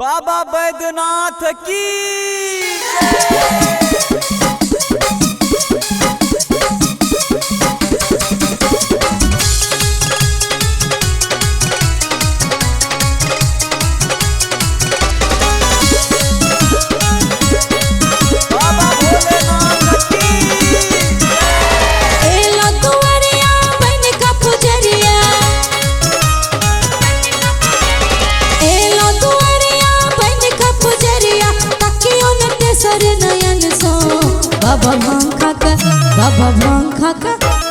बाबा बैद्यनाथ की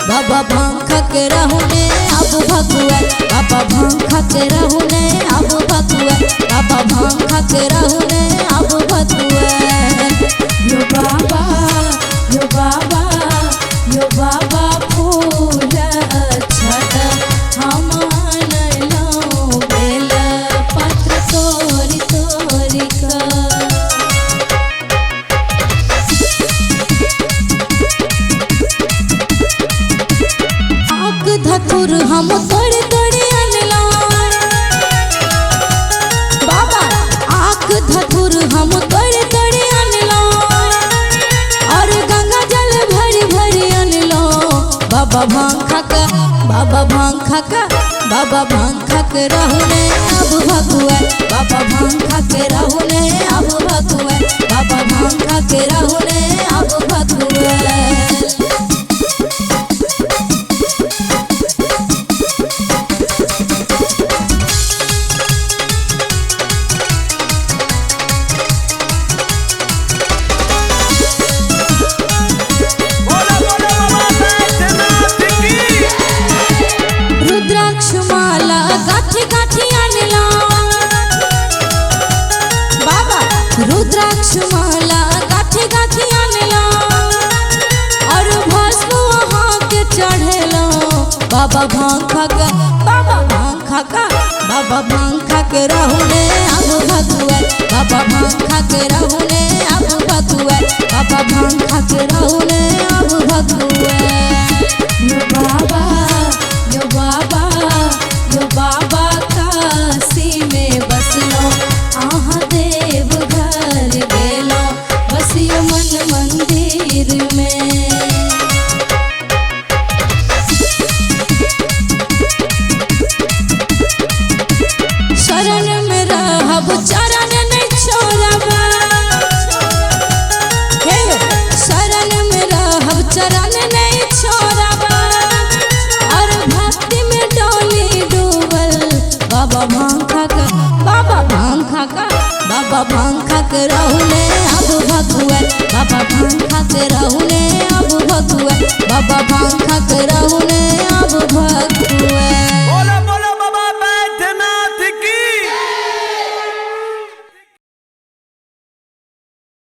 बाबा भांग खा के रहुने अब भगुआ बाबा भांग खा के रहुने अब भगुआ बाबा भांग खा के रहुने अब भगुआ यो बाबा यो बाबा यो बाबा फूल छट हम लो बेल पत्र तोरी तोरी का धतुर हम तोड़े तोड़े अनला बाबा आक धतुर हम तोड़े तोड़े अनला और गंगा जल भरी भरी अनलो बाबा भांग खाका बाबा भांग खाका बाबा भांग खाके रहुने अब भगुआ बाबा भांग खाके रहुने अब भगुआ बाबा भांग खाके रहुने अब भगुआ रुद्राक्ष माला गाठी गाठी आनला और भस्म वहाँ के चढ़ेला बाबा भांग खाका बाबा भांग खाका बाबा भांग खाके रहुने अब भगुआ बाबा भांग खाके रहुने अब भगुआ बाबा भांग खाके रहुने अब भगुआ यो बाबा यो बाबा यो बाबा काशी में बसलो आहा देव घर गेलो बसियो मन मंदिर में शरण में रहब चरण नहीं छोड़बा हे शरण में रहब चरण नहीं छोड़बा और भक्ति में डोली डूबल बाबा भांग खाका बाबा भांग खाका बाबा भांग खाके रहुने अब भगुआ बाबा भांग खाके रहुने अब भगुआ बाबा भांग खाके